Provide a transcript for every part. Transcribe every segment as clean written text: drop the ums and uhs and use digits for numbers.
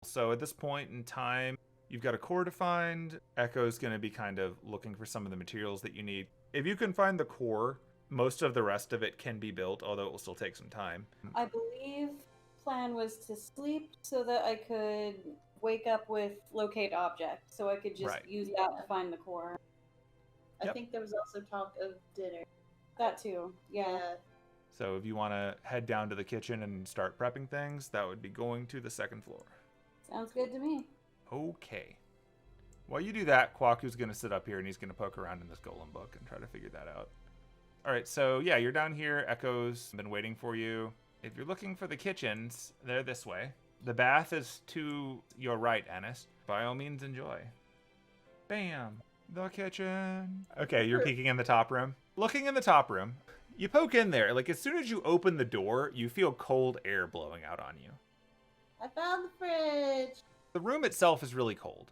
So at this point in time, you've got a core to find. Echo's going to be kind of looking for some of the materials that you need. If you can find the core, most of the rest of it can be built, although it will still take some time. I believe plan was to sleep so that I could wake up with locate object, so I could just use that to find the core. I think there was also talk of dinner. That too, yeah. So if you want to head down to the kitchen and start prepping things, that would be going to the second floor. Sounds good to me. Okay. While you do that, Kwaku's going to sit up here and he's going to poke around in this golem book and try to figure that out. All right, so yeah, you're down here. Echo's been waiting for you. If you're looking for the kitchens, they're this way. The bath is to your right, Anise. By all means, enjoy. Bam. The kitchen. Okay, you're peeking in the top room. Looking in the top room, you poke in there. Like, as soon as you open the door, you feel cold air blowing out on you. I found the fridge. The room itself is really cold.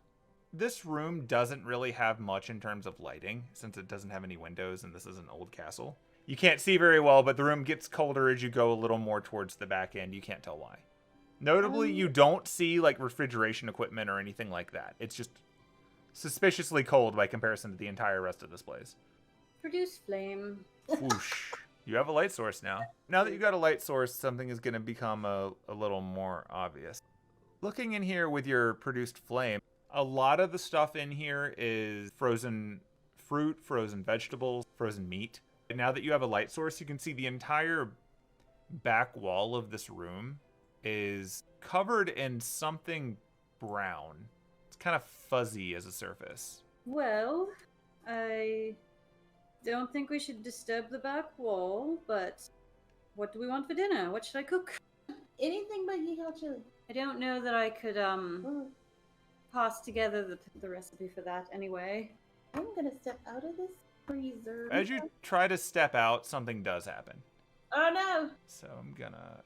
This room doesn't really have much in terms of lighting, since it doesn't have any windows and this is an old castle. You can't see very well, but the room gets colder as you go a little more towards the back end. You can't tell why. Notably, you don't see, like, refrigeration equipment or anything like that. It's just suspiciously cold by comparison to the entire rest of this place. Produce flame. Whoosh. You have a light source now. Now that you got a light source, something is going to become a little more obvious. Looking in here with your produced flame, a lot of the stuff in here is frozen fruit, frozen vegetables, frozen meat. And now that you have a light source, you can see the entire back wall of this room is covered in something brown. It's kind of fuzzy as a surface. Well, I don't think we should disturb the back wall, but what do we want for dinner? What should I cook? Anything but yiho chili. I don't know that I could pass together the recipe for that anyway. I'm gonna step out of this freezer. As you try to step out, something does happen. Oh no! So I'm gonna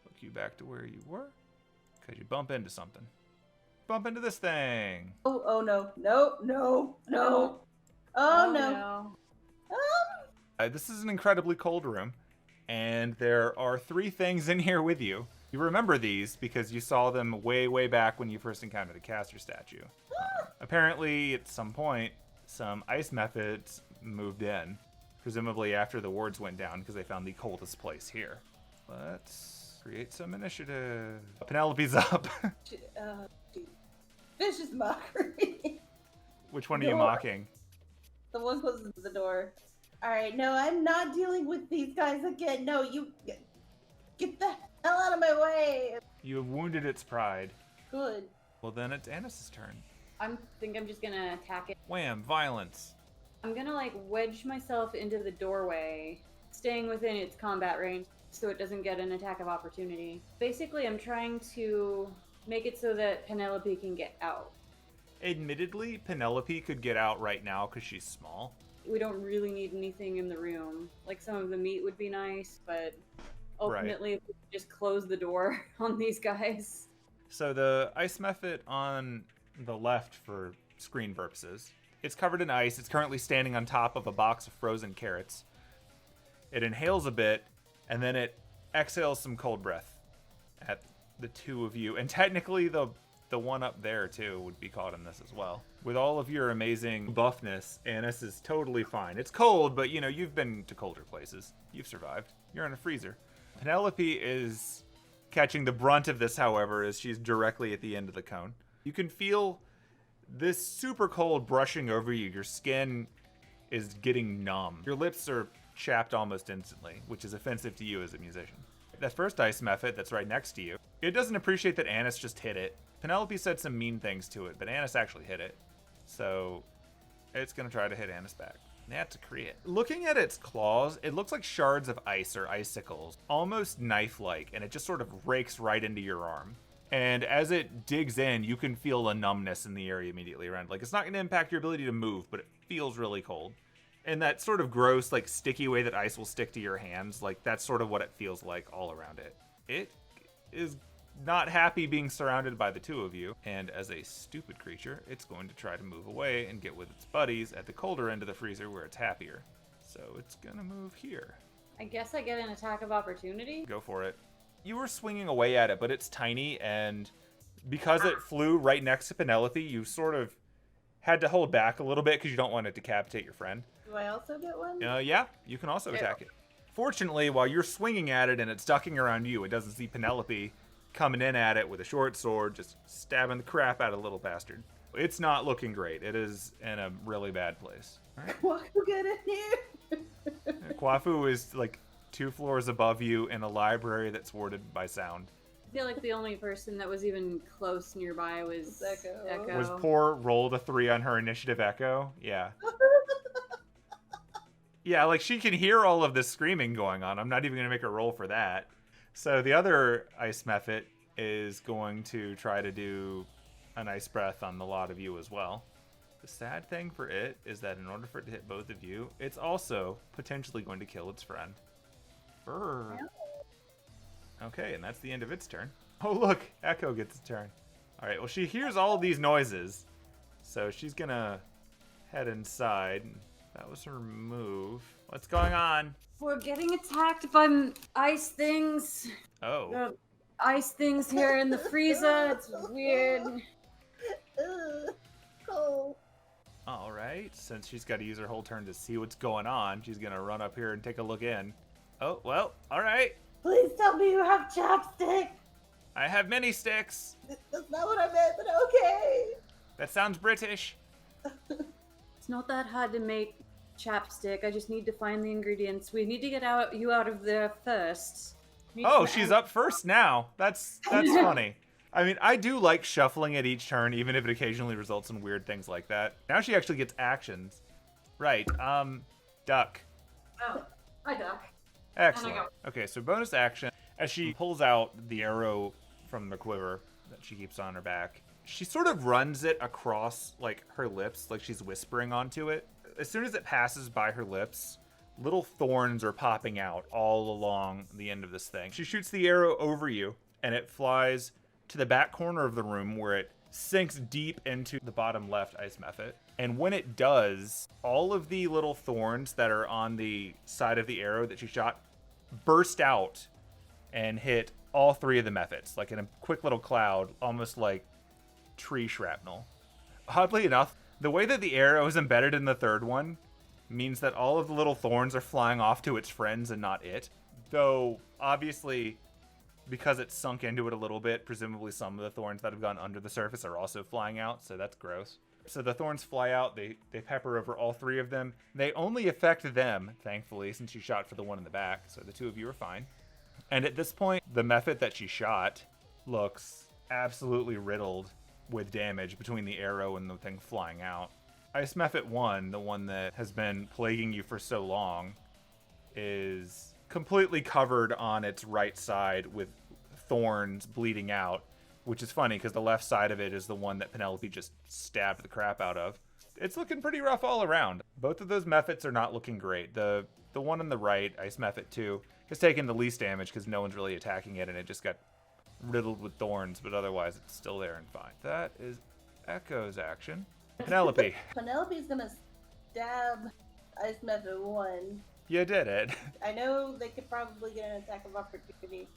hook you back to where you were, because you bump into something. Bump into this thing. Oh no. No. Oh no. This is an incredibly cold room, and there are 3 things in here with you. You remember these because you saw them way back when you first encountered a caster statue. Apparently, at some point, some ice methods moved in, presumably after the wards went down because they found the coldest place here. Let's create some initiative. Penelope's up. Vicious mockery. Which one are you mocking? The one closest to the door. Alright, no, I'm not dealing with these guys again. No, you get the hell out of my way. You have wounded its pride. Good. Well, then it's Anis's turn. I think I'm just gonna attack it. Wham, violence. I'm gonna like wedge myself into the doorway, staying within its combat range so it doesn't get an attack of opportunity. Basically, I'm trying to make it so that Penelope can get out. Admittedly, Penelope could get out right now because she's small. We don't really need anything in the room. Like, some of the meat would be nice, but ultimately, if we could just close the door on these guys. So the ice method on the left for screen purposes, it's covered in ice. It's currently standing on top of a box of frozen carrots. It inhales a bit, and then it exhales some cold breath at the 2 of you. And technically, the one up there, too, would be caught in this as well. With all of your amazing buffness, Anise is totally fine. It's cold, but, you know, you've been to colder places. You've survived. You're in a freezer. Penelope is catching the brunt of this, however, as she's directly at the end of the cone. You can feel this super cold brushing over you. Your skin is getting numb. Your lips are chapped almost instantly, which is offensive to you as a musician. That first ice method that's right next to you, it doesn't appreciate that Anise just hit it. Penelope said some mean things to it, but Anise actually hit it. So it's going to try to hit Anise back. That's a crit. Looking at its claws, it looks like shards of ice or icicles, almost knife-like, and it just sort of rakes right into your arm. And as it digs in, you can feel a numbness in the area immediately around. Like, it's not going to impact your ability to move, but it feels really cold. And that sort of gross, like, sticky way that ice will stick to your hands, like, that's sort of what it feels like all around it. It is not happy being surrounded by the 2 of you, and as a stupid creature, it's going to try to move away and get with its buddies at the colder end of the freezer where it's happier. So it's gonna move here. I guess I get an attack of opportunity? Go for it. You were swinging away at it, but it's tiny, and because it flew right next to Penelope, you sort of had to hold back a little bit because you don't want to decapitate your friend. Do I also get one? Yeah, you can also attack it. Fortunately, while you're swinging at it and it's ducking around you, it doesn't see Penelope coming in at it with a short sword, just stabbing the crap out of the little bastard. It's not looking great. It is in a really bad place. All right. Kwafu, get in here. Kwafu is like 2 floors above you in a library that's warded by sound. I feel like the only person that was even close nearby was Echo. Was poor rolled a 3 on her initiative Echo? Yeah. Yeah, like she can hear all of this screaming going on. I'm not even going to make her roll for that. So the other ice method is going to try to do an ice breath on the lot of you as well. The sad thing for it is that in order for it to hit both of you, it's also potentially going to kill its friend. Brr. Okay, and that's the end of its turn. Oh, look, Echo gets a turn. All right, well, she hears all of these noises, so she's going to head inside. That was her move. What's going on? We're getting attacked by ice things. Oh. Ice things here in the freezer. It's weird. Cool. All right, since she's got to use her whole turn to see what's going on, she's going to run up here and take a look in. Oh, well, all right. Please tell me you have chapstick. I have many sticks. That's not what I meant, but okay. That sounds British. It's not that hard to make chapstick. I just need to find the ingredients. We need to get you out of there first. Oh, she's up first now. That's funny. I mean, I do like shuffling at each turn, even if it occasionally results in weird things like that. Now she actually gets actions. Right, duck. Oh, hi, Duck. Excellent. Okay, so bonus action. As she pulls out the arrow from the quiver that she keeps on her back, she sort of runs it across, like, her lips, like she's whispering onto it. As soon as it passes by her lips, little thorns are popping out all along the end of this thing. She shoots the arrow over you, and it flies to the back corner of the room where it sinks deep into the bottom left ice method. And when it does, all of the little thorns that are on the side of the arrow that she shot burst out and hit all 3 of the methods, like in a quick little cloud, almost like tree shrapnel. Oddly enough, the way that the arrow is embedded in the 3rd one means that all of the little thorns are flying off to its friends and not it. Though, obviously, because it's sunk into it a little bit, presumably some of the thorns that have gone under the surface are also flying out, so that's gross. So the thorns fly out, they pepper over all 3 of them. They only affect them, thankfully, since you shot for the one in the back, so the 2 of you are fine. And at this point, the method that she shot looks absolutely riddled with damage between the arrow and the thing flying out. Ice Method 1, the one that has been plaguing you for so long, is completely covered on its right side with thorns bleeding out, which is funny because the left side of it is the one that Penelope just stabbed the crap out of. It's looking pretty rough all around. Both of those methods are not looking great. The one on the right, Ice Method 2, has taken the least damage because no one's really attacking it and it just got riddled with thorns, but otherwise it's still there and fine. That is Echo's action. Penelope. Penelope's gonna stab Ice Method 1. You did it. I know they could probably get an attack of opportunity,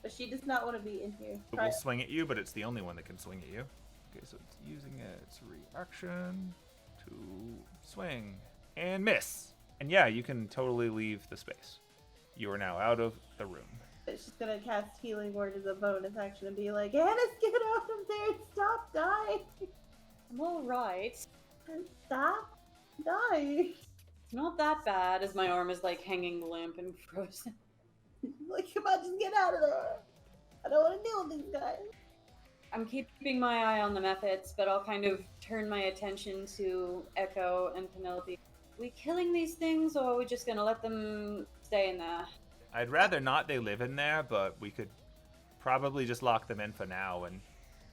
but she does not want to be in here. It will swing at you, but it's the only one that can swing at you. Okay, so it's using its reaction to swing and miss. And yeah, you can totally leave the space. You are now out of the room. She's gonna cast Healing Word as a bonus action and be like, Anise, get out of there and stop dying. I'm alright. And stop dying. It's not that bad as my arm is like hanging limp and frozen. Like, come on, just get out of there. I don't want to deal with these guys. I'm keeping my eye on the methods, but I'll kind of turn my attention to Echo and Penelope. Are we killing these things, or are we just gonna let them stay in there? I'd rather not they live in there, but we could probably just lock them in for now and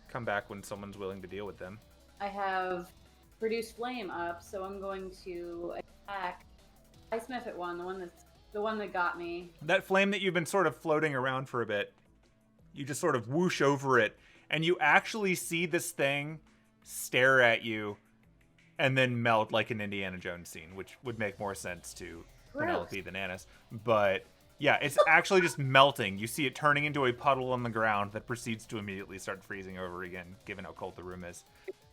come back when someone's willing to deal with them. I have Produce Flame up, so I'm going to attack Ice Method 1, the one that got me. That flame that you've been sort of floating around for a bit, you just sort of whoosh over it, and you actually see this thing stare at you and then melt like an Indiana Jones scene, which would make more sense to Gross. Penelope than Anise. But Yeah, it's actually just melting. You see it turning into a puddle on the ground that proceeds to immediately start freezing over again, given how cold the room is.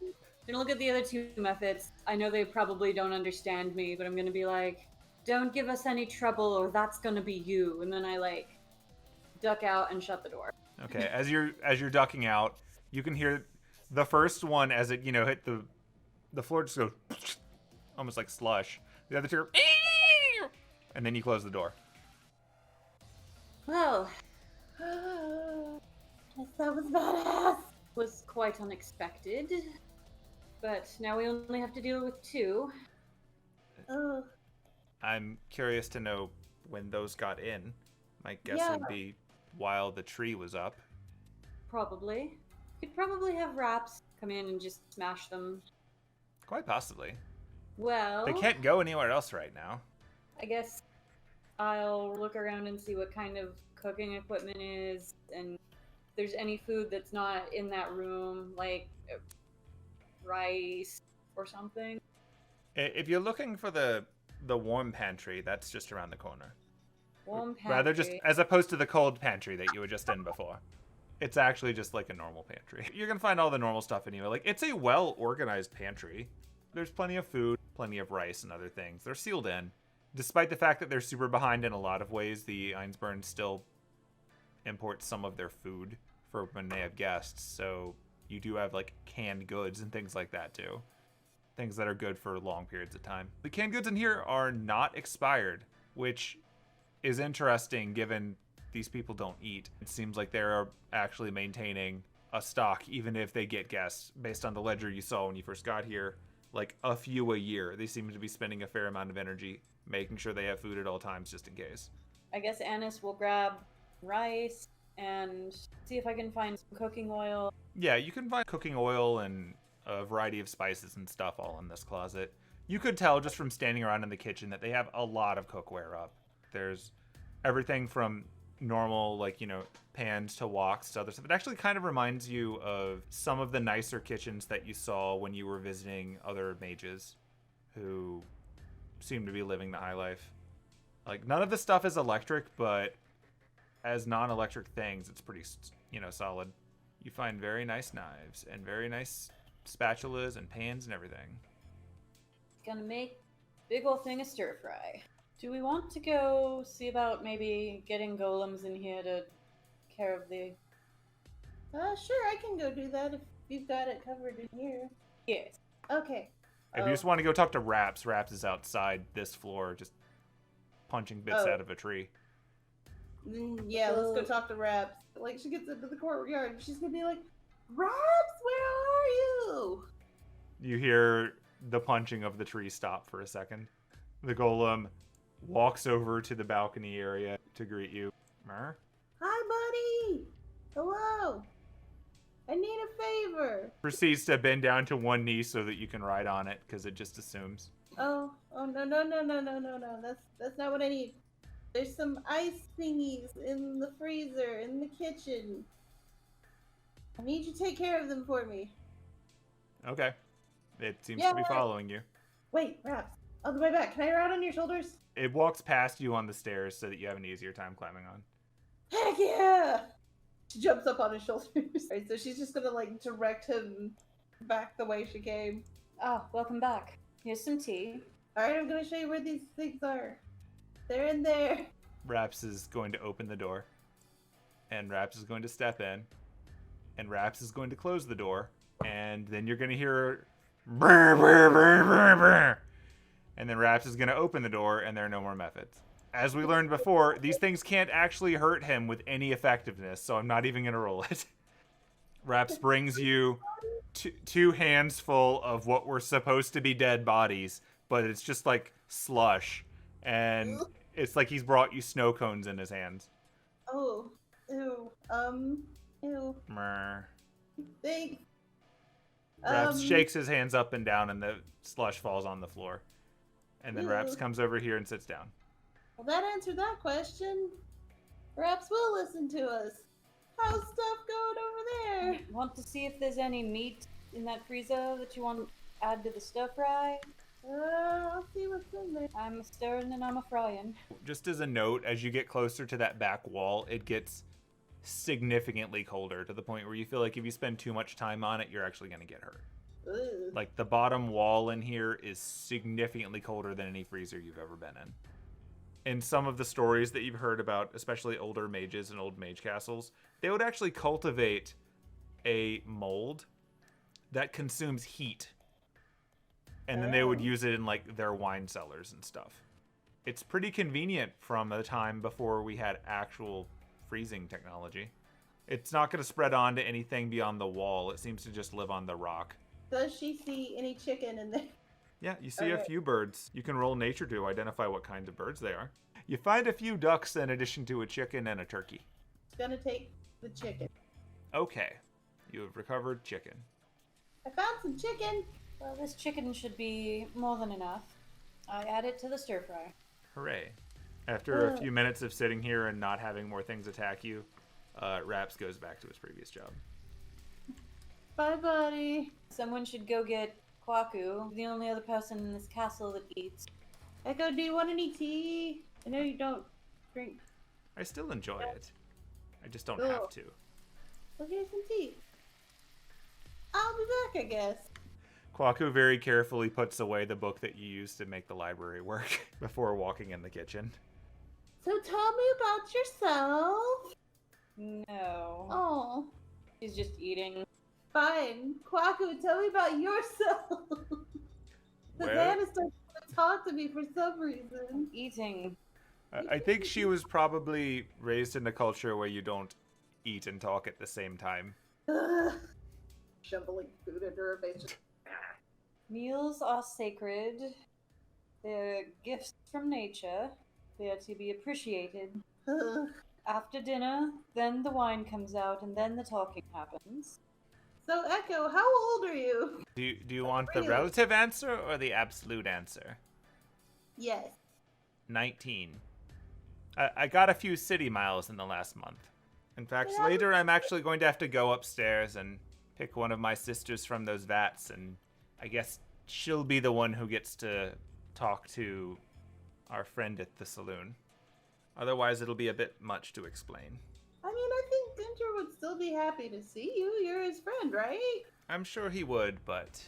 I'm gonna look at the other two methods. I know they probably don't understand me, but I'm gonna be like, don't give us any trouble or that's gonna be you. And then I like duck out and shut the door. Okay, as you're ducking out, you can hear the first one as it, hit the floor just goes almost like slush. The other two are, and then you close the door. Well, Guess that was badass. was quite unexpected. But now we only have to deal with two. Oh, I'm curious to know when those got in. My guess Yeah. would be while the tree was up. Probably. Could probably have Raps come in and just smash them. Quite possibly. Well, They can't go anywhere else right now. I guess I'll look around and see what kind of cooking equipment is, and if there's any food that's not in that room, like rice or something. If you're looking for the warm pantry, that's just around the corner. Warm pantry. Rather just as opposed to the cold pantry that you were just in before. It's actually just like a normal pantry. You're gonna find all the normal stuff anyway. Like, it's a well-organized pantry. There's plenty of food, plenty of rice and other things. They're sealed in. Despite the fact that they're super behind in a lot of ways, the Einzbern still imports some of their food for when they have guests. So you do have like canned goods and things like that too. Things that are good for long periods of time. The canned goods in here are not expired, which is interesting given these people don't eat. It seems like they're actually maintaining a stock even if they get guests. Based on the ledger you saw when you first got here, like a few a year. They seem to be spending a fair amount of energy making sure they have food at all times just in case. I guess Anise will grab rice and see if I can find some cooking oil. Yeah, you can find cooking oil and a variety of spices and stuff all in this closet. You could tell just from standing around in the kitchen that they have a lot of cookware up. There's everything from normal, like, pans to woks to other stuff. It actually kind of reminds you of some of the nicer kitchens that you saw when you were visiting other mages who seem to be living the high life. Like, none of the stuff is electric, but as non-electric things, it's pretty, solid. You find very nice knives and very nice spatulas and pans and everything. Gonna make big old thing of stir fry. Do we want to go see about maybe getting golems in here to care of the... Sure, I can go do that if you've got it covered in here. Yes. Okay. If you just want to go talk to Raps, Raps is outside this floor just punching bits out of a tree. Yeah, let's go talk to Raps. Like, she gets into the courtyard and she's gonna be like, Raps, where are you? You hear the punching of the tree stop for a second. The golem walks over to the balcony area to greet you. Mer? Hi, buddy. Hello. I need a favor. Proceeds to bend down to one knee so that you can ride on it, because it just assumes. Oh no. That's not what I need. There's some ice thingies in the freezer in the kitchen. I need you to take care of them for me. Okay. It seems Yeah. to be following you. Wait, Raps. On the way back, can I ride on your shoulders? It walks past you on the stairs so that you have an easier time climbing on. Heck yeah! She jumps up on his shoulders. Alright, so she's just gonna like direct him back the way she came. Oh, welcome back. Here's some tea. Alright, I'm gonna show you where these things are. They're in there. Raps is going to open the door. And Raps is going to step in. And Raps is going to close the door. And then you're going to hear... Brr, brr, brr, brr, brr. And then Raps is going to open the door, and there are no more methods. As we learned before, these things can't actually hurt him with any effectiveness, so I'm not even going to roll it. Raps brings you two hands full of what were supposed to be dead bodies, but it's just like slush. And it's like he's brought you snow cones in his hands. Oh, ew. Ew. Mrr. Thanks. Raps shakes his hands up and down, and the slush falls on the floor. And then Raps comes over here and sits down. Well, that answered that question. Raps will listen to us. How's stuff going over there? Want to see if there's any meat in that freezer that you want to add to the stir fry? I'll see what's in there. I'm stirring and I'm a frying. Just as a note, as you get closer to that back wall, it gets significantly colder to the point where you feel like if you spend too much time on it, you're actually going to get hurt. Ugh. Like, the bottom wall in here is significantly colder than any freezer you've ever been in. In some of the stories that you've heard about, especially older mages and old mage castles, they would actually cultivate a mold that consumes heat. And then they would use it in, like, their wine cellars and stuff. It's pretty convenient from the time before we had actual freezing technology. It's not going to spread on to anything beyond the wall. It seems to just live on the rock. Does she see any chicken in there? Yeah, you see a few birds. You can roll nature to identify what kind of birds they are. You find a few ducks in addition to a chicken and a turkey. It's gonna take the chicken. Okay, you have recovered chicken. I found some chicken. Well, this chicken should be more than enough. I add it to the stir fry. Hooray. After a few minutes of sitting here and not having more things attack you, Raps goes back to his previous job. Bye, buddy. Someone should go get Kwaku, the only other person in this castle that eats. Echo, do you want any tea? I know you don't drink. I still enjoy it. I just don't Cool. have to. We'll get some tea. I'll be back, I guess. Kwaku very carefully puts away the book that you used to make the library work before walking in the kitchen. So tell me about yourself. No. Oh, She's just eating. fine. Kwaku, tell me about yourself. The Well- man is starting to talk to me for some reason. Eating. I think she was probably raised in a culture where you don't eat and talk at the same time. Ugh. Shoveling food into her face. Meals are sacred. They're gifts from nature. They are to be appreciated. Ugh. After dinner, then the wine comes out, and then the talking happens. So, Echo, how old are you? Do you want the Really? relative answer or the absolute answer? Yes. 19. I got a few city miles in the last month. In fact, Yeah. later I'm actually going to have to go upstairs and pick one of my sisters from those vats, and I guess she'll be the one who gets to talk to our friend at the saloon. Otherwise, it'll be a bit much to explain. I mean, I think Ginger would still be happy to see you. You're his friend, right? I'm sure he would, but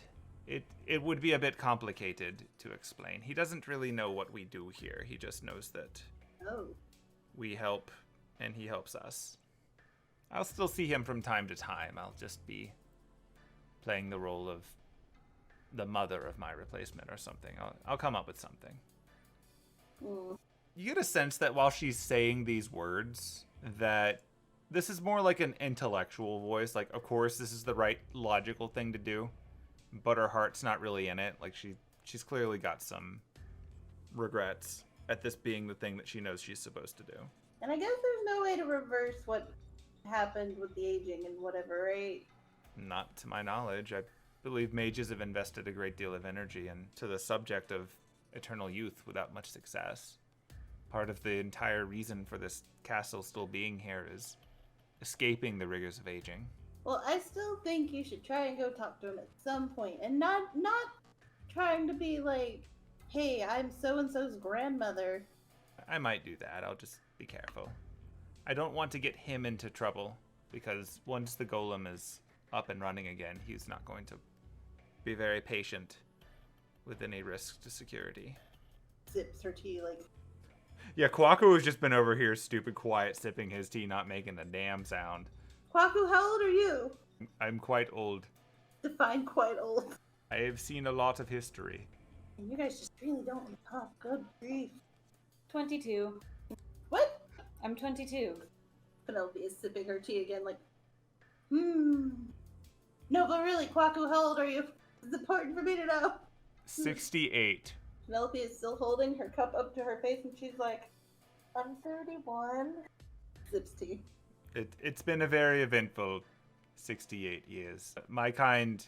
it would be a bit complicated to explain. He doesn't really know what we do here. He just knows that Oh. we help and he helps us. I'll still see him from time to time. I'll just be playing the role of the mother of my replacement or something. I'll come up with something. Mm. You get a sense that while she's saying these words, that this is more like an intellectual voice. Like, of course, this is the right logical thing to do, but her heart's not really in it. Like, she's clearly got some regrets at this being the thing that she knows she's supposed to do. And I guess there's no way to reverse what happened with the aging and whatever, right? Not to my knowledge. I believe mages have invested a great deal of energy into the subject of eternal youth without much success. Part of the entire reason for this castle still being here is escaping the rigors of aging. Well, I still think you should try and go talk to him at some point, and not trying to be like, "Hey, I'm so and so's grandmother." I might do that. I'll just be careful. I don't want to get him into trouble, because once the golem is up and running again, he's not going to be very patient with any risk to security. Sips her tea like. Yeah, Kwaku has just been over here stupid quiet, sipping his tea, not making a damn sound. Kwaku, how old are you? I'm quite old. Define quite old. I have seen a lot of history. And you guys just really don't want to talk. Good grief. 22. What? I'm 22. Penelope is sipping her tea again, like, No, but really, Kwaku, how old are you? It's important for me to know. 68. Penelope is still holding her cup up to her face, and she's like, I'm 31. Sips tea. It's been a very eventful 68 years. My kind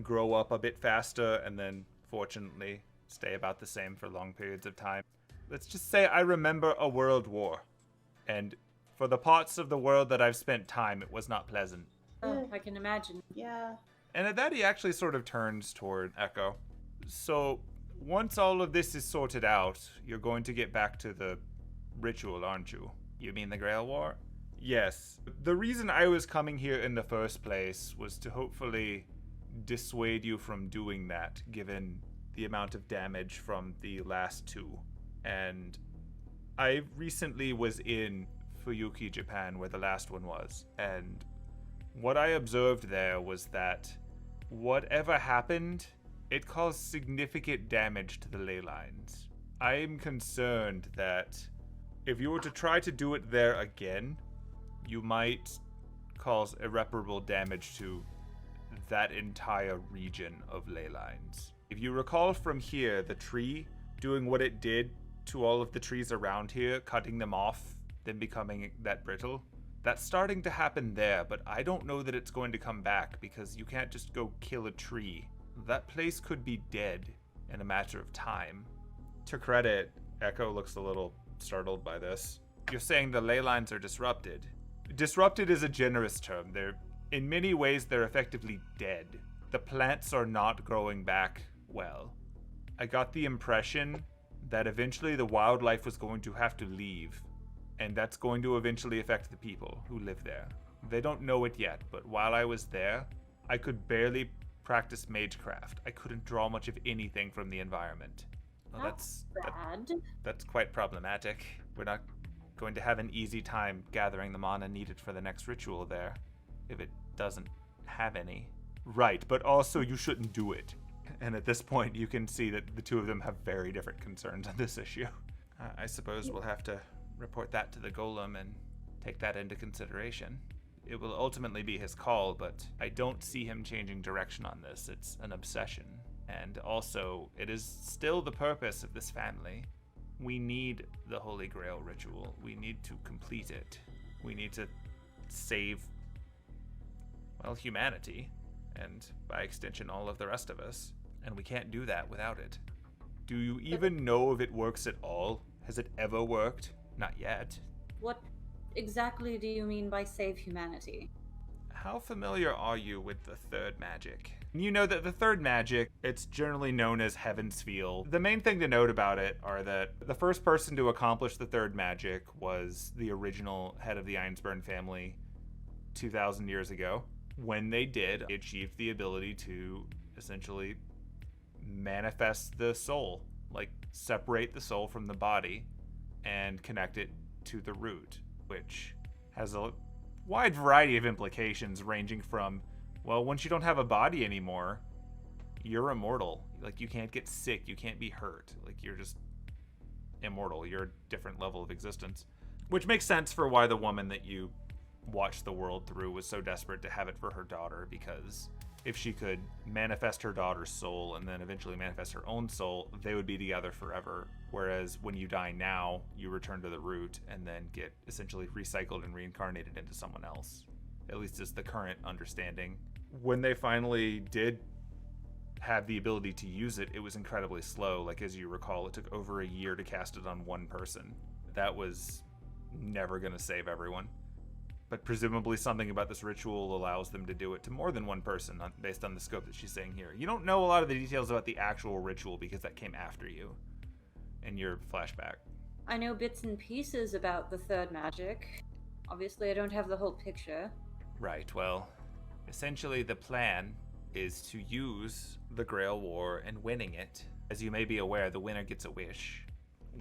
grow up a bit faster and then, fortunately, stay about the same for long periods of time. Let's just say I remember a world war. And for the parts of the world that I've spent time, it was not pleasant. Oh, I can imagine. Yeah. And at that, he actually sort of turns toward Echo. So, once all of this is sorted out, you're going to get back to the ritual, aren't you? You mean the Grail War? Yes. The reason I was coming here in the first place was to hopefully dissuade you from doing that, given the amount of damage from the last two. And I recently was in Fuyuki, Japan, where the last one was, and what I observed there was that whatever happened, it caused significant damage to the ley lines. I am concerned that if you were to try to do it there again, you might cause irreparable damage to that entire region of ley lines. If you recall from here, the tree doing what it did to all of the trees around here, cutting them off, then becoming that brittle, that's starting to happen there, but I don't know that it's going to come back because you can't just go kill a tree. That place could be dead in a matter of time. To credit, Echo looks a little startled by this. You're saying the ley lines are disrupted. Disrupted is a generous term. In many ways, they're effectively dead. The plants are not growing back well. I got the impression that eventually the wildlife was going to have to leave, and that's going to eventually affect the people who live there. They don't know it yet, but while I was there, I could barely practice magecraft. I couldn't draw much of anything from the environment. Well, That's bad. that's quite problematic. We're not going to have an easy time gathering the mana needed for the next ritual there, if it doesn't have any. Right, but also you shouldn't do it. And at this point, you can see that the two of them have very different concerns on this issue. I suppose we'll have to report that to the golem and take that into consideration. It will ultimately be his call, but I don't see him changing direction on this. It's an obsession. And also, it is still the purpose of this family. We need the Holy Grail ritual. We need to complete it. We need to save, well, humanity, and by extension, all of the rest of us. And we can't do that without it. Do you even know if it works at all? Has it ever worked? Not yet. What exactly do you mean by save humanity? How familiar are you with the third magic? You know that the third magic, it's generally known as Heaven's Feel. The main thing to note about it are that the first person to accomplish the third magic was the original head of the Einzbern family 2,000 years ago. When they did, they achieved the ability to essentially manifest the soul, like separate the soul from the body and connect it to the root, which has a wide variety of implications ranging from, well, once you don't have a body anymore, you're immortal. Like, you can't get sick, you can't be hurt. Like, you're just immortal. You're a different level of existence. Which makes sense for why the woman that you watched the world through was so desperate to have it for her daughter, because if she could manifest her daughter's soul and then eventually manifest her own soul, they would be together forever. Whereas when you die now, you return to the root and then get essentially recycled and reincarnated into someone else. At least is the current understanding. When they finally did have the ability to use it, it was incredibly slow. Like, as you recall, it took over a year to cast it on one person. That was never going to save everyone. But presumably something about this ritual allows them to do it to more than one person based on the scope that she's saying here. You don't know a lot of the details about the actual ritual because that came after you in your flashback. I know bits and pieces about the third magic. Obviously, I don't have the whole picture. Right, well, essentially the plan is to use the Grail War and winning it. As you may be aware, the winner gets a wish.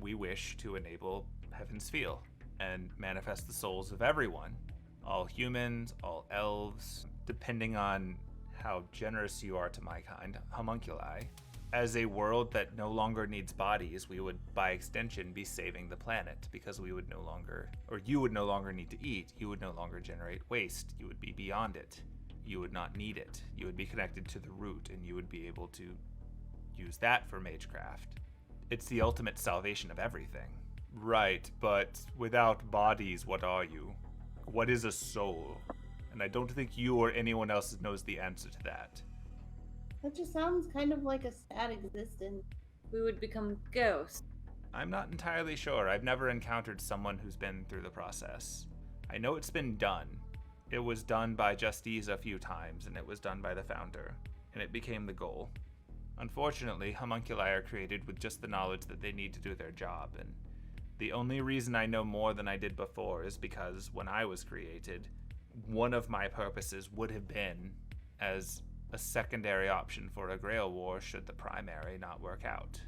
We wish to enable Heaven's Feel and manifest the souls of everyone. All humans, all elves, depending on how generous you are to my kind, homunculi. As a world that no longer needs bodies, we would, by extension, be saving the planet, because we would no longer, or you would no longer need to eat, you would no longer generate waste, you would be beyond it, you would not need it, you would be connected to the root, and you would be able to use that for magecraft. It's the ultimate salvation of everything. Right, but without bodies, what are you? What is a soul? And I don't think you or anyone else knows the answer to that. That just sounds kind of like a sad existence. We would become ghosts. I'm not entirely sure. I've never encountered someone who's been through the process. I know it's been done. It was done by Justice a few times, and it was done by the founder, and it became the goal. Unfortunately, homunculi are created with just the knowledge that they need to do their job, and the only reason I know more than I did before is because when I was created, one of my purposes would have been as a secondary option for a Grail War should the primary not work out.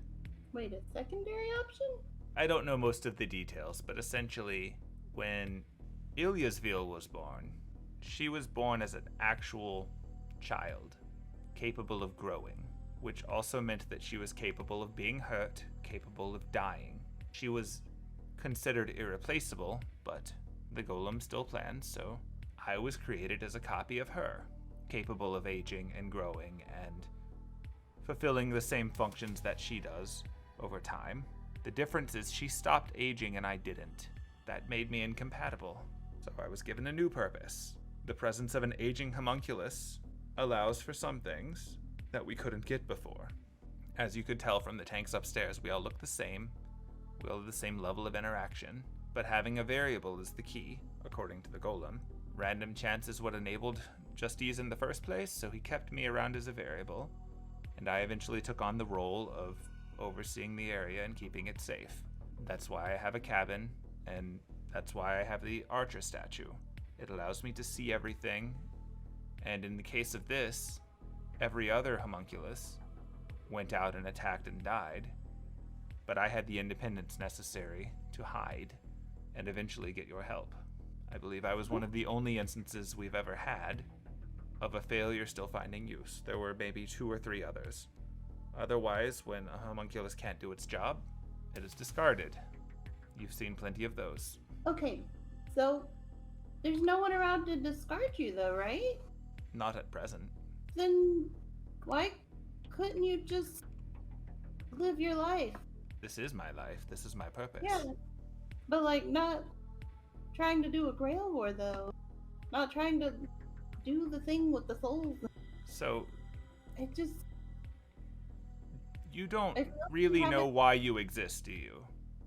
Wait, a secondary option? I don't know most of the details, but essentially, when Ilyasville was born, she was born as an actual child, capable of growing, which also meant that she was capable of being hurt, capable of dying. She was considered irreplaceable, but the golem still plans, so I was created as a copy of her, capable of aging and growing and fulfilling the same functions that she does over time. The difference is she stopped aging and I didn't. That made me incompatible, so I was given a new purpose. The presence of an aging homunculus allows for some things that we couldn't get before. As you could tell from the tanks upstairs, we all look the same. We all have the same level of interaction, but having a variable is the key, according to the golem. Random chance is what enabled Justice in the first place, so he kept me around as a variable, and I eventually took on the role of overseeing the area and keeping it safe. That's why I have a cabin, and that's why I have the archer statue. It allows me to see everything, and in the case of this, every other homunculus went out and attacked and died, but I had the independence necessary to hide and eventually get your help. I believe I was one of the only instances we've ever had of a failure still finding use. There were maybe 2 or 3 others. Otherwise, when a homunculus can't do its job, it is discarded. You've seen plenty of those. Okay, so there's no one around to discard you though, right? Not at present. Then why couldn't you just live your life? This is my life. This is my purpose. Yeah, but like not trying to do a Grail War though. Not trying to do the thing with the souls. So, It just... you don't I feel like really you know haven't- why you exist, do you?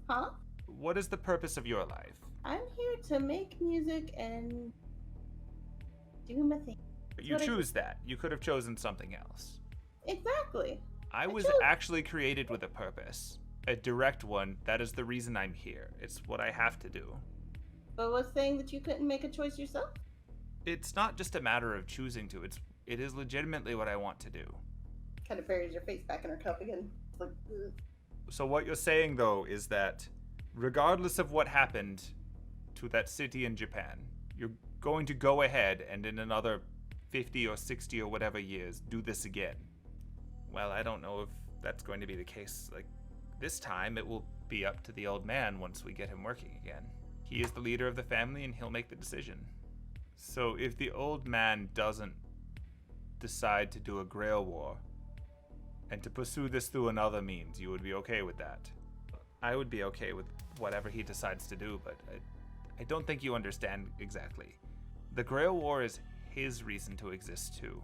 Huh? What is the purpose of your life? I'm here to make music and do my thing. You what I- choose that. You could have chosen something else. Exactly. I was chose- actually created with a purpose. A direct one. That is the reason I'm here. It's what I have to do. But was saying that you couldn't make a choice yourself? It's not just a matter of choosing to. It is legitimately what I want to do. Kind of buries your face back in her cup again. It's like, ugh. So what you're saying, though, is that regardless of what happened to that city in Japan, you're going to go ahead and in another 50 or 60 or whatever years do this again. Well, I don't know if that's going to be the case. Like, this time it will be up to the old man once we get him working again. He is the leader of the family and he'll make the decision. So if the old man doesn't decide to do a Grail War and to pursue this through another means, you would be okay with that. I would be okay with whatever he decides to do, but I don't think you understand exactly. The Grail War is his reason to exist too.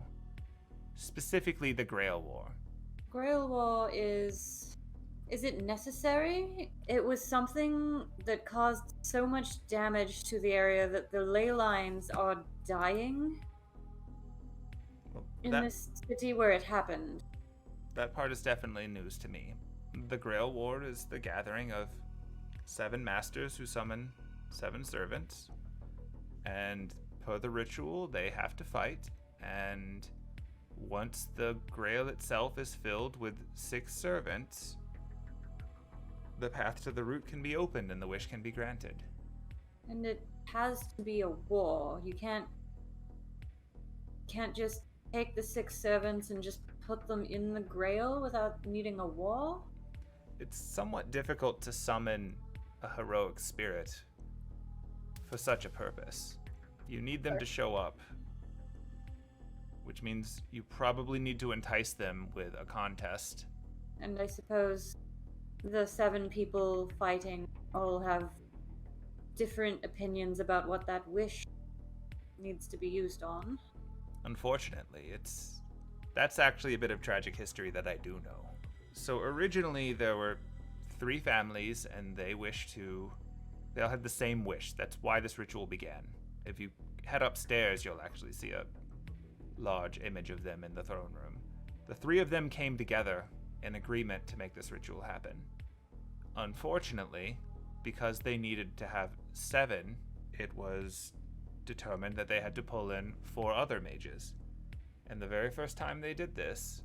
Specifically the Grail War. Grail War is it necessary? It was something that caused so much damage to the area that the ley lines are dying Well, in that, this city where it happened. that part is definitely news to me. The Grail War is the gathering of 7 masters who summon 7 servants, and per the ritual they have to fight, and once the Grail itself is filled with 6 servants, the path to the root can be opened and the wish can be granted. And it has to be a war. You can't just take the 6 servants and just put them in the Grail without needing a war. It's somewhat difficult to summon a heroic spirit for such a purpose. You need them to show up, which means you probably need to entice them with a contest. And I suppose the 7 people fighting all have different opinions about what that wish needs to be used on. Unfortunately, that's actually a bit of tragic history that I do know. So originally there were 3 families and they all had the same wish. That's why this ritual began. If you head upstairs, you'll actually see a large image of them in the throne room. The three of them came together in agreement to make this ritual happen. Unfortunately, because they needed to have 7, it was determined that they had to pull in 4 other mages. And the very first time they did this,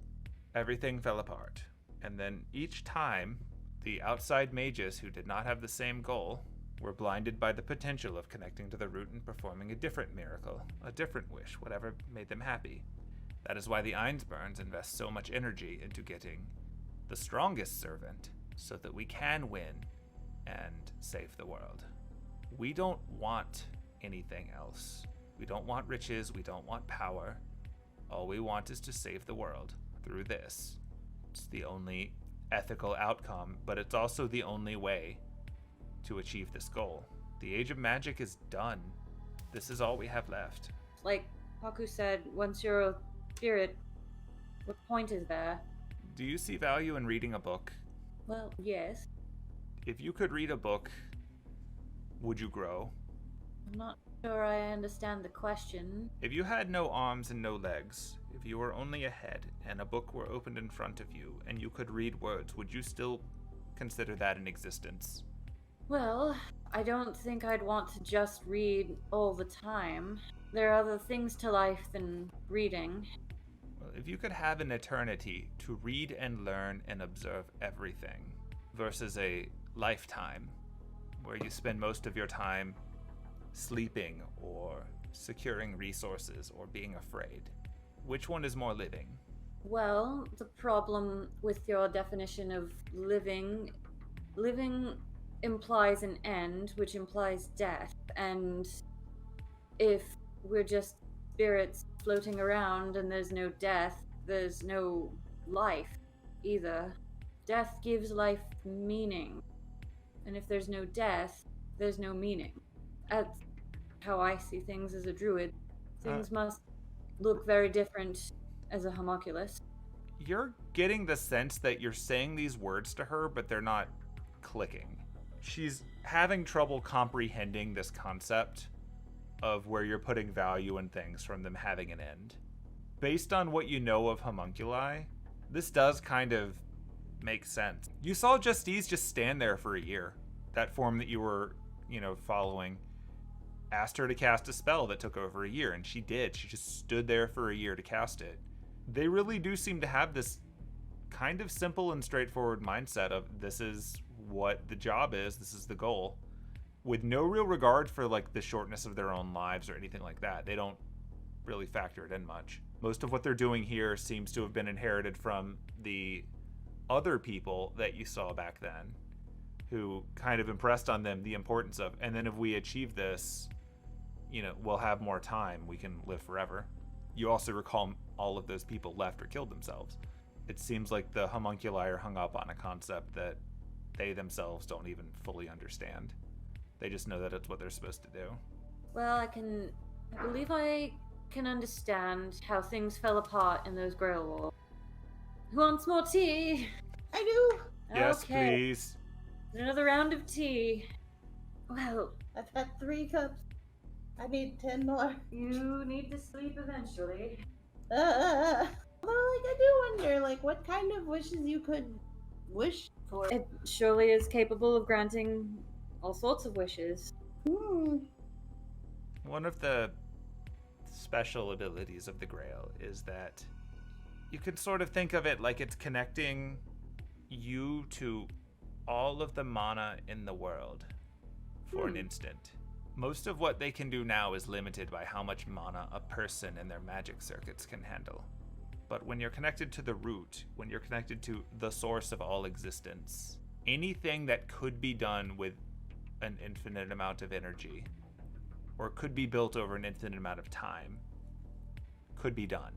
everything fell apart. And then each time, the outside mages who did not have the same goal were blinded by the potential of connecting to the root and performing a different miracle, a different wish, whatever made them happy. That is why the Einzberns invest so much energy into getting the strongest servant so that we can win and save the world. We don't want anything else. We don't want riches, we don't want power. All we want is to save the world through this. It's the only ethical outcome, but it's also the only way to achieve this goal. The Age of Magic is done. This is all we have left. Like Haku said, once you're a spirit, what point is there? Do you see value in reading a book? Well, yes. If you could read a book, would you grow? I'm not sure I understand the question. If you had no arms and no legs, if you were only a head and a book were opened in front of you and you could read words, would you still consider that an existence? Well, I don't think I'd want to just read all the time. There are other things to life than reading. Well, if you could have an eternity to read and learn and observe everything versus a lifetime where you spend most of your time sleeping or securing resources or being afraid, which one is more living? Well, the problem with your definition of living implies an end, which implies death, and if we're just spirits floating around and there's no death, there's no life either. Death gives life meaning, and if there's no death, there's no meaning. That's how I see things as a druid. Things must look very different as a homunculus. You're getting the sense that you're saying these words to her, but they're not clicking. She's having trouble comprehending this concept of where you're putting value in things from them having an end. Based on what you know of homunculi, this does kind of make sense. You saw Justice just stand there for a year. That form that you were, following asked her to cast a spell that took over a year, and she did. She just stood there for a year to cast it. They really do seem to have this kind of simple and straightforward mindset of this is what the job is, this is the goal, with no real regard for like the shortness of their own lives or anything like that. They don't really factor it in much. Most of what they're doing here seems to have been inherited from the other people that you saw back then, who kind of impressed on them the importance of, and then if we achieve this, we'll have more time, we can live forever. You also recall all of those people left or killed themselves. It seems like the homunculi are hung up on a concept that they themselves don't even fully understand. They just know that it's what they're supposed to do. Well, I believe I can understand how things fell apart in those Grail Wars. Who wants more tea? I do. Yes, Okay. please. Another round of tea. Well, I've had 3 cups. I need 10 more. you need to sleep eventually. Although, I do wonder, what kind of wishes you could wish for. It surely is capable of granting all sorts of wishes. One of the special abilities of the Grail is that you can sort of think of it like it's connecting you to all of the mana in the world for an instant. Most of what they can do now is limited by how much mana a person and their magic circuits can handle. But when you're connected to the root, when you're connected to the source of all existence, anything that could be done with an infinite amount of energy, or could be built over an infinite amount of time, could be done.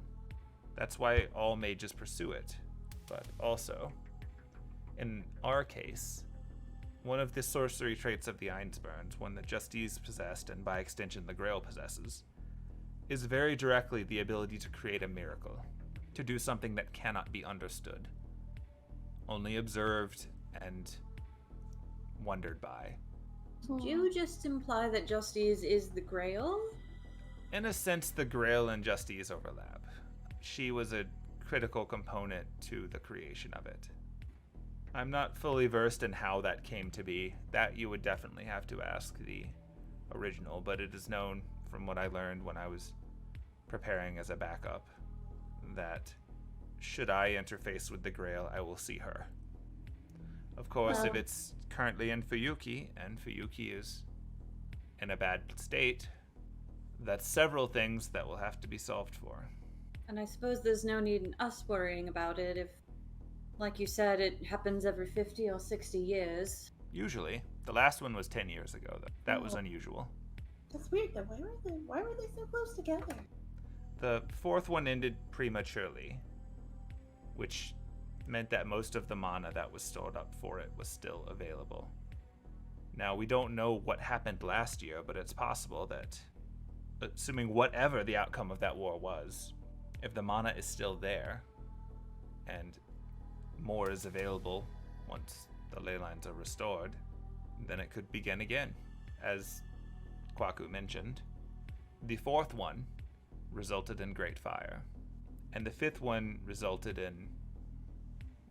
That's why all mages pursue it. But also, in our case, one of the sorcery traits of the Einzberns, one that Justice possessed and by extension the Grail possesses, is very directly the ability to create a miracle, to do something that cannot be understood, only observed and wondered by. Did you just imply that Justice is the Grail? In a sense, the Grail and Justice overlap. She was a critical component to the creation of it. I'm not fully versed in how that came to be. That you would definitely have to ask the original, but it is known from what I learned when I was preparing as a backup that should I interface with the Grail, I will see her. Of course, if it's currently in Fuyuki, and Fuyuki is in a bad state, that's several things that will have to be solved for. And I suppose there's no need in us worrying about it if, like you said, it happens every 50 or 60 years. Usually. The last one was 10 years ago, though. That was unusual. That's weird, though. Why were they so close together? The fourth one ended prematurely, which meant that most of the mana that was stored up for it was still available. Now, we don't know what happened last year, but it's possible that, assuming whatever the outcome of that war was, if the mana is still there, and more is available once the ley lines are restored, then it could begin again. As Kwaku mentioned, the fourth one resulted in great fire, and the fifth one resulted in,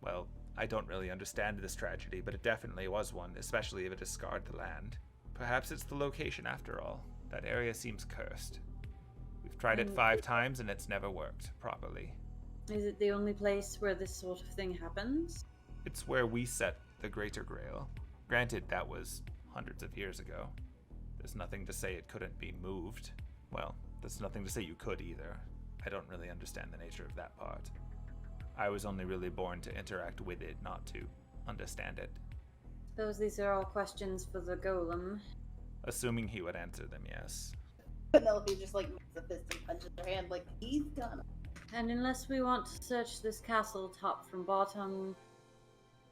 well, I don't really understand this tragedy, but it definitely was one, especially if it has scarred the land. Perhaps it's the location after all. That area seems cursed. We've tried it 5 times and it's never worked properly. Is it the only place where this sort of thing happens? It's where we set the Greater Grail. Granted, that was hundreds of years ago. There's nothing to say it couldn't be moved. Well, there's nothing to say you could either. I don't really understand the nature of that part. I was only really born to interact with it, not to understand it. Suppose these are all questions for the golem. Assuming he would answer them, yes. Penelope just makes a fist and punches her hand like he's gonna. And unless we want to search this castle top from bottom,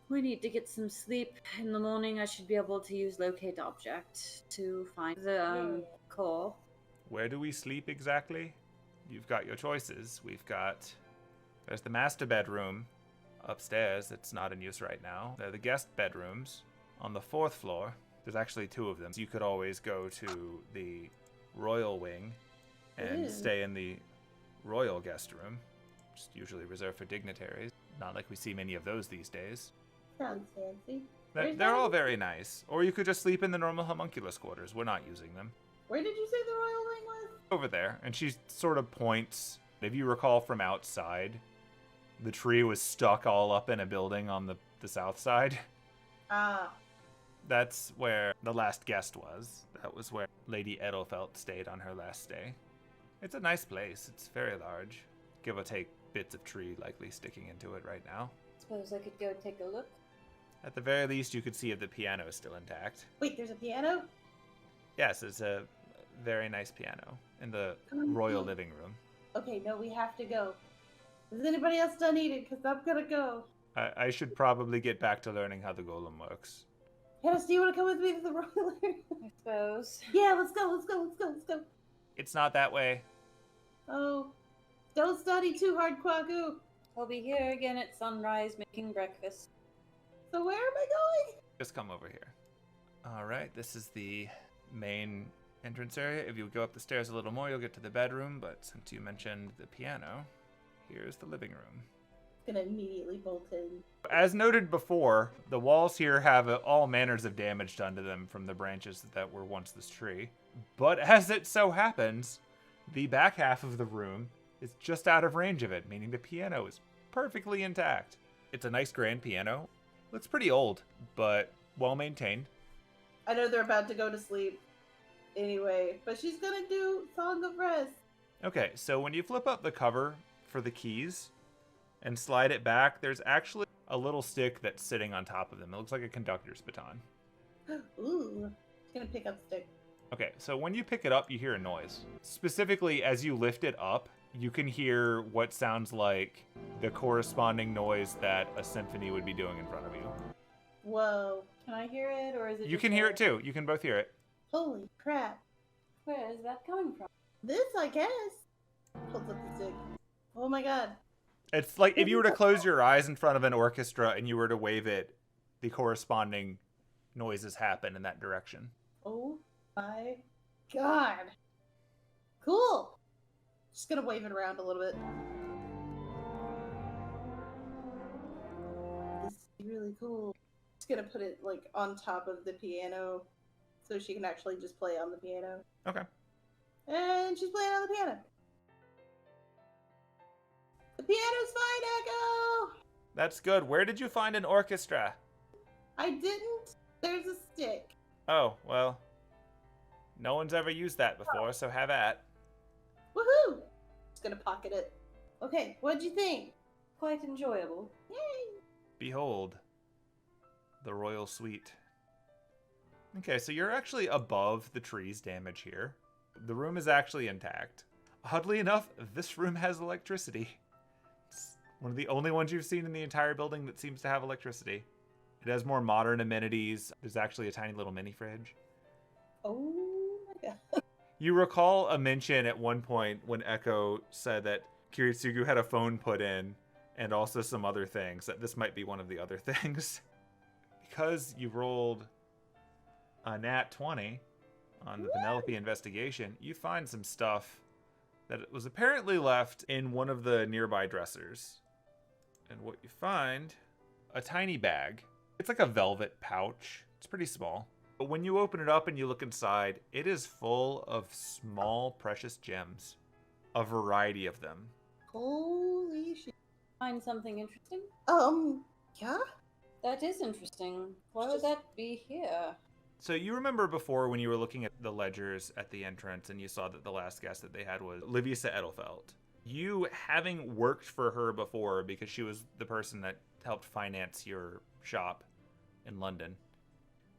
we need to get some sleep. In the morning I should be able to use locate object to find the core. Where do we sleep exactly? You've got your choices. There's the master bedroom upstairs that's not in use right now. There are the guest bedrooms on the 4th floor. There's actually 2 of them. So you could always go to the royal wing and stay in the royal guest room. Just usually reserved for dignitaries. Not like we see many of those these days. Sounds fancy. They're all very nice. Or you could just sleep in the normal homunculus quarters. We're not using them. Where did you say the royal wing was? Over there. And she sort of points. If you recall from outside, the tree was stuck all up in a building on the south side. Ah. That's where the last guest was. That was where Lady Edelfelt stayed on her last stay. It's a nice place. It's very large. Give or take bits of tree likely sticking into it right now. Suppose I could go take a look. At the very least, you could see if the piano is still intact. Wait, there's a piano? Yes, it's a very nice piano in the royal living room. Okay, no, we have to go. Is anybody else done eating? Because I'm gonna go. I should probably get back to learning how the golem works. Dennis, do you want to come with me to the royal area? I suppose. Yeah, let's go. It's not that way. Oh, don't study too hard, Kwaku. I'll be here again at sunrise making breakfast. So where am I going? Just come over here. All right, this is the main entrance area. If you go up the stairs a little more, you'll get to the bedroom, but since you mentioned the piano, here's the living room. Gonna immediately bolt in. As noted before, the walls here have all manners of damage done to them from the branches that were once this tree. But as it so happens, the back half of the room is just out of range of it, meaning the piano is perfectly intact. It's a nice grand piano. Looks pretty old, but well maintained. I know they're about to go to sleep anyway, but she's gonna do Song of Rest. Okay, so when you flip up the cover for the keys and slide it back, there's actually a little stick that's sitting on top of them. It looks like a conductor's baton. Ooh, she's gonna pick up stick. Okay, so when you pick it up, you hear a noise. Specifically, as you lift it up, you can hear what sounds like the corresponding noise that a symphony would be doing in front of you. Whoa. Can I hear it, or is it? You can hear it too. You can both hear it. Holy crap. Where is that coming from? This, I guess. Holds up the stick. Oh my god. It's like if you were to close your eyes in front of an orchestra and you were to wave it, the corresponding noises happen in that direction. Oh my god. Cool. Just gonna wave it around a little bit. cool. Just gonna put it like on top of the piano so she can actually just play on the piano. Okay. And she's playing on the piano. The piano's fine, Echo! That's good. Where did you find an orchestra? I didn't. There's a stick. Oh, well, no one's ever used that before, so have at. Woohoo! Just gonna pocket it. Okay, what'd you think? Quite enjoyable. Yay! Behold, the royal suite. Okay, so you're actually above the tree's damage here. The room is actually intact. Oddly enough, this room has electricity. It's one of the only ones you've seen in the entire building that seems to have electricity. It has more modern amenities. There's actually a tiny little mini fridge. Oh my god. You recall a mention at one point when Echo said that Kiritsugu had a phone put in and also some other things, that this might be one of the other things. Because you rolled a nat 20 on the Penelope investigation, you find some stuff that was apparently left in one of the nearby dressers. And what you find, a tiny bag. It's like a velvet pouch. It's pretty small. But when you open it up and you look inside, it is full of small, precious gems. A variety of them. Holy shit. Find something interesting? Yeah? That is interesting. Why would that be here? So you remember before when you were looking at the ledgers at the entrance and you saw that the last guest that they had was Livisa Edelfelt. You, having worked for her before because she was the person that helped finance your shop in London,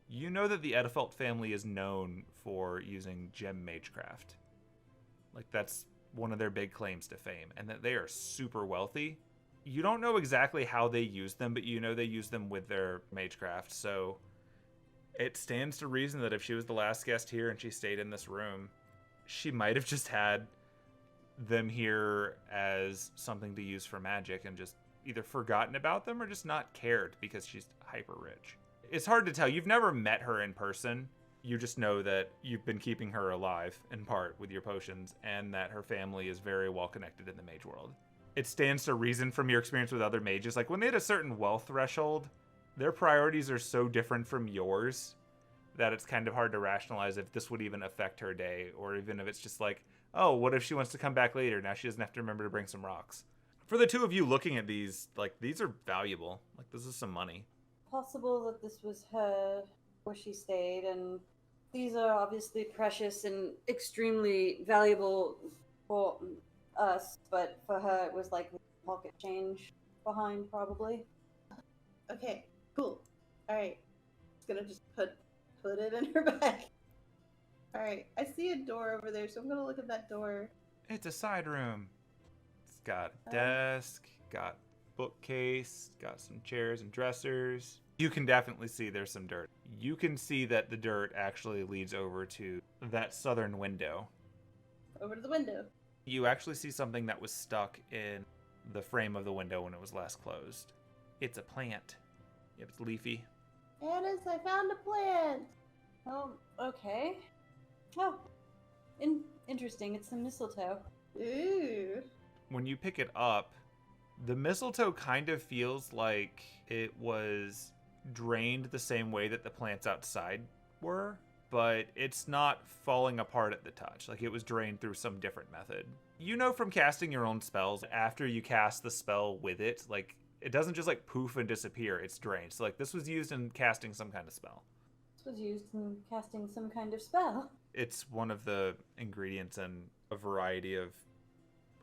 you know that the Edelfelt family is known for using gem magecraft. Like, that's one of their big claims to fame, and that they are super wealthy. You don't know exactly how they use them, but you know they use them with their magecraft, so it stands to reason that if she was the last guest here and she stayed in this room, she might have just had them here as something to use for magic and just either forgotten about them or just not cared because she's hyper rich. It's hard to tell. You've never met her in person. You just know that you've been keeping her alive in part with your potions and that her family is very well connected in the mage world. It stands to reason from your experience with other mages. Like, when they hit a certain wealth threshold, their priorities are so different from yours that it's kind of hard to rationalize if this would even affect her day, or even if it's just like, oh, what if she wants to come back later? Now she doesn't have to remember to bring some rocks. For the two of you looking at these, like, these are valuable. Like, this is some money. Possible that this was her where she stayed, and these are obviously precious and extremely valuable for us, but for her it was like pocket change behind, probably. Okay, cool. Alright. Just gonna just put it in her bag. Alright, I see a door over there, so I'm gonna look at that door. It's a side room. It's got a desk, got bookcase, got some chairs and dressers. You can definitely see there's some dirt. You can see that the dirt actually leads over to that southern window. Over to the window. You actually see something that was stuck in the frame of the window when it was last closed. It's a plant. Yep, it's leafy. Anise, I found a plant! Oh, okay. Oh, interesting. It's some mistletoe. Ooh. When you pick it up, the mistletoe kind of feels like it was drained the same way that the plants outside were, but it's not falling apart at the touch. Like, it was drained through some different method. You know from casting your own spells, after you cast the spell with it, like, it doesn't just like poof and disappear, it's drained. So like, this was used in casting some kind of spell. This was used in casting some kind of spell. It's one of the ingredients in a variety of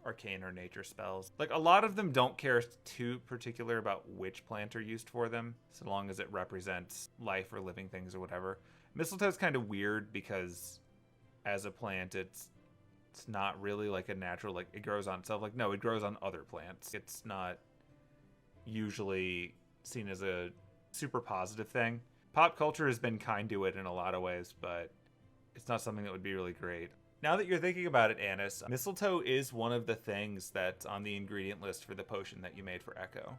arcane or nature spells. Like, a lot of them don't care too particular about which plant are used for them, so long as it represents life or living things or whatever. Mistletoe's kind of weird because as a plant, it's not really like a natural, like, it grows on itself. Like, no, it grows on other plants. It's not usually seen as a super positive thing. Pop culture has been kind to it in a lot of ways, but it's not something that would be really great. Now that you're thinking about it, Anise, mistletoe is one of the things that's on the ingredient list for the potion that you made for Echo.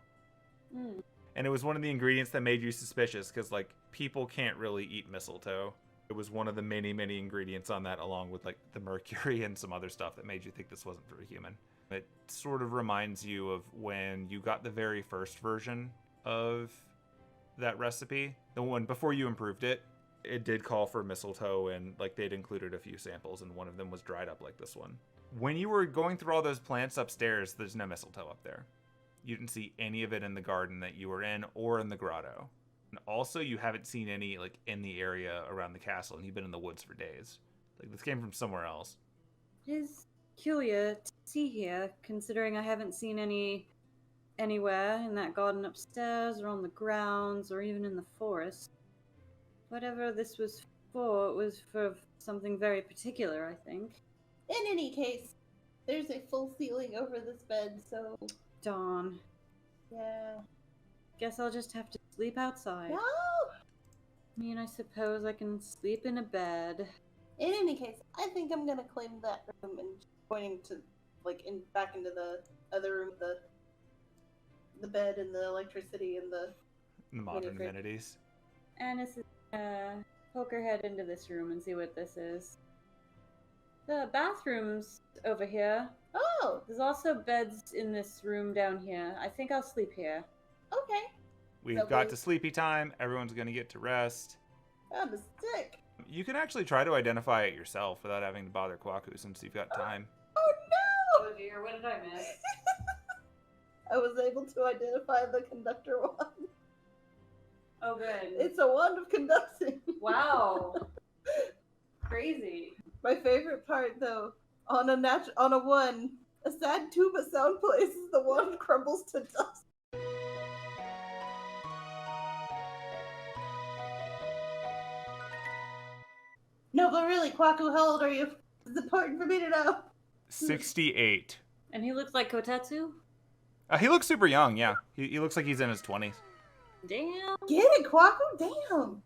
Mm. And it was one of the ingredients that made you suspicious, because, like, people can't really eat mistletoe. It was one of the many, many ingredients on that, along with, like, the mercury and some other stuff that made you think this wasn't for a human. It sort of reminds you of when you got the very first version of that recipe, the one before you improved it, it did call for mistletoe, and like they'd included a few samples, and one of them was dried up like this one. When you were going through all those plants upstairs, there's no mistletoe up there. You didn't see any of it in the garden that you were in or in the grotto. And also, you haven't seen any like in the area around the castle, and you've been in the woods for days. Like this came from somewhere else. It is peculiar to see here, considering I haven't seen any anywhere in that garden upstairs or on the grounds or even in the forest. Whatever this was for, it was for something very particular, I think. In any case, there's a full ceiling over this bed, so Darn. yeah. Guess I'll just have to sleep outside. No! I mean, I suppose I can sleep in a bed. In any case, I think I'm gonna claim that room and pointing to back into the other room, the bed and the electricity and the Modern Mini-fridge. amenities. Anise is poke her head into this room and see what this is. The bathroom's over here. Oh, There's also beds in this room down here. I think I'll sleep here. okay. We've Lovely. got to sleepy time. Everyone's going to get to rest. I'm sick. You can actually try to identify it yourself without having to bother Kwaku since you've got time. Oh no! Oh dear, what did I miss? I was able to identify the conductor wand. Oh good. It's a wand of conducting. Wow. Crazy. My favorite part, though, on a one, a sad tuba sound plays as the wand crumbles to dust. No, but really, Kwaku, how old are you? It's important for me to know. 68. And he looks like Kotetsu? He looks super young, yeah. He looks like he's in his 20s. Damn. Get it, Kwaku? Damn.